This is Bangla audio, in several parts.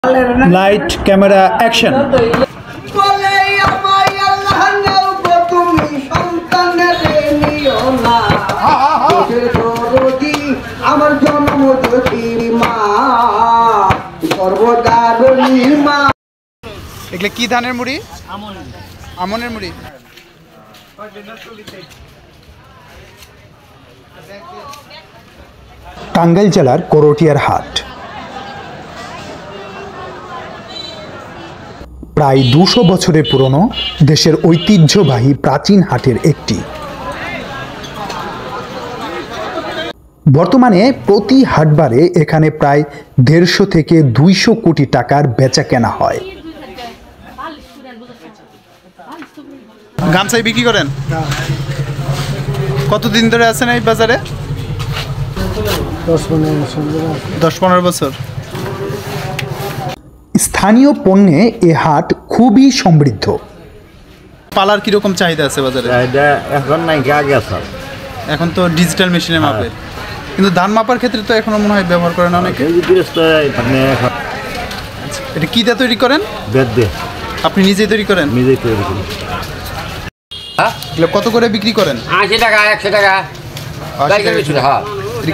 Light camera action. আমার জন্ম মা সর্বদারণী মা। এগুলো কি ধানের মুড়ি? আমনের মুড়ি। টাঙ্গাইল জেলার করটিয়ার হাট প্রায় ২০০ বছরের পুরনো দেশের ঐতিহ্যবাহী প্রাচীন হাটের একটি। বর্তমানে প্রতি হাটবারে এখানে প্রায় ১৫০ থেকে ২০০ কোটি টাকার বেচা কেনা হয়। গামছাই বিক্রি করেন? কতদিন ধরে আছেন এই বাজারে? ১০-১৫ বছর। স্থানীয় পণ্যে এ হাট খুবই সমৃদ্ধ। পালার কিরকম চাহিদা আছে বাজারে? এখন নাই, আগে আছে। এখন তো ডিজিটাল মেশিনে মাপে, কিন্তু ধান মাপার ক্ষেত্রে তো এখনো মনে হয় ব্যবহার করেন অনেকে। এটা কি দিয়ে তৈরি করেন? বেদ দিয়ে। আপনি নিজেই তৈরি করেন? নিজেই তৈরি করি। কত করে বিক্রি করেন? ৮০ টাকা, ১০০ টাকা।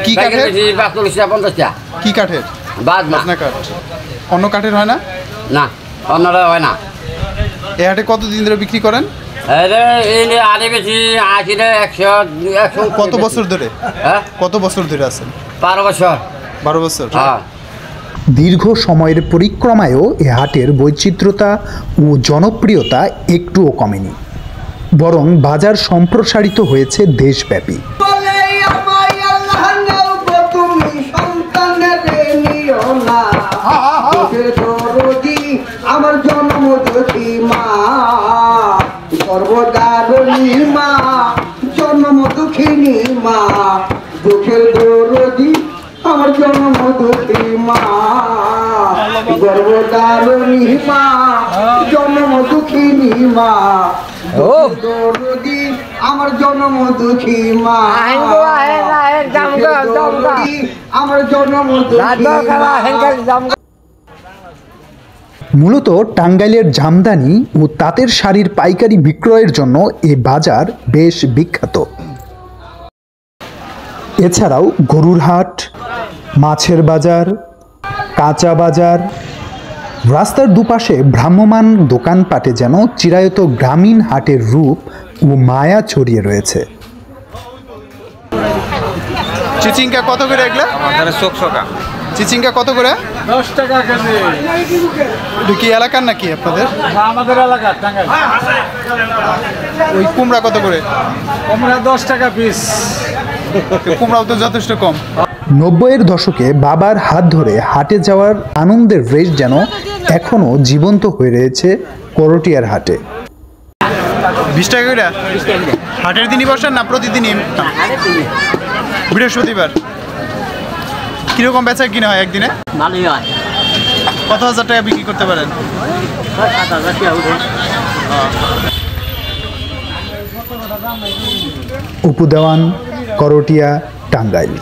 কি কাঠের? ৫০ টাকা। কি কাঠের? বাজনা কাঠ। অন্য কাঠের হয় না? না, অন্যরা হয় না। এই হাটে কতদিন ধরে বিক্রি করেন? আরে বেশি ৮০, ১০০। কত বছর ধরে? হ্যাঁ, কত বছর ধরে আছেন? ১২ বছর। ১২ বছর। হ্যাঁ। দীর্ঘ সময়ের পরিক্রমায়ও এ হাটের বৈচিত্র্যতা ও জনপ্রিয়তা একটুও কমেনি, বরং বাজার সম্প্রসারিত হয়েছে দেশব্যাপী। আমার জন্ম মা সর্বদারণী মা, জন্ম দুঃখিনী মা, দুঃখের দরদি আমার জন্ম দুঃখী মা, সর্বদারণী মা, জন্ম দুঃখিনী মা, দরদি আমার জন্ম দুঃখী মা, আমার জন্ম দুঃখী। মূলত টাঙ্গাইলের জামদানি ও তাঁতের শাড়ির পাইকারি বিক্রয়ের জন্য এ বাজার বেশ বিখ্যাত। এছাড়াও গরুর হাট, মাছের বাজার, কাঁচা বাজার, রাস্তার দুপাশে ভ্রাম্যমান দোকানপাটে যেন চিরায়ত গ্রামীণ হাটের রূপ ও মায়া ছড়িয়ে রয়েছে। চিচিঙ্গা কত করে এগুলা? চিচিঙ্গা কত করে? 10 টাকা কেজি। এটা কি এলাকার নাকি আপনাদের? আমাদের এলাকার টাঙ্গাইল। ওই কুমড়া কত করে? কুমড়া 10 টাকা পিস। কুমড়াও তো যথেষ্ট কম। ৯০-এর দশকে বাবার হাত ধরে হাটে যাওয়ার আনন্দের রেশ যেন এখনো জীবন্ত হয়ে রয়েছে করটিয়ার হাটে। ২০ টাকা করে? হাটের দিনই বসেন না প্রতিদিনই? বৃহস্পতিবার। কিরকম বেচা কিনা হয় একদিনে? ভালোই হয়। কত হাজার টাকা বিক্রি করতে পারেন? ৭,০০০ টাকা উঠে। উপু দেওয়ান, করটিয়া, টাঙ্গাইল।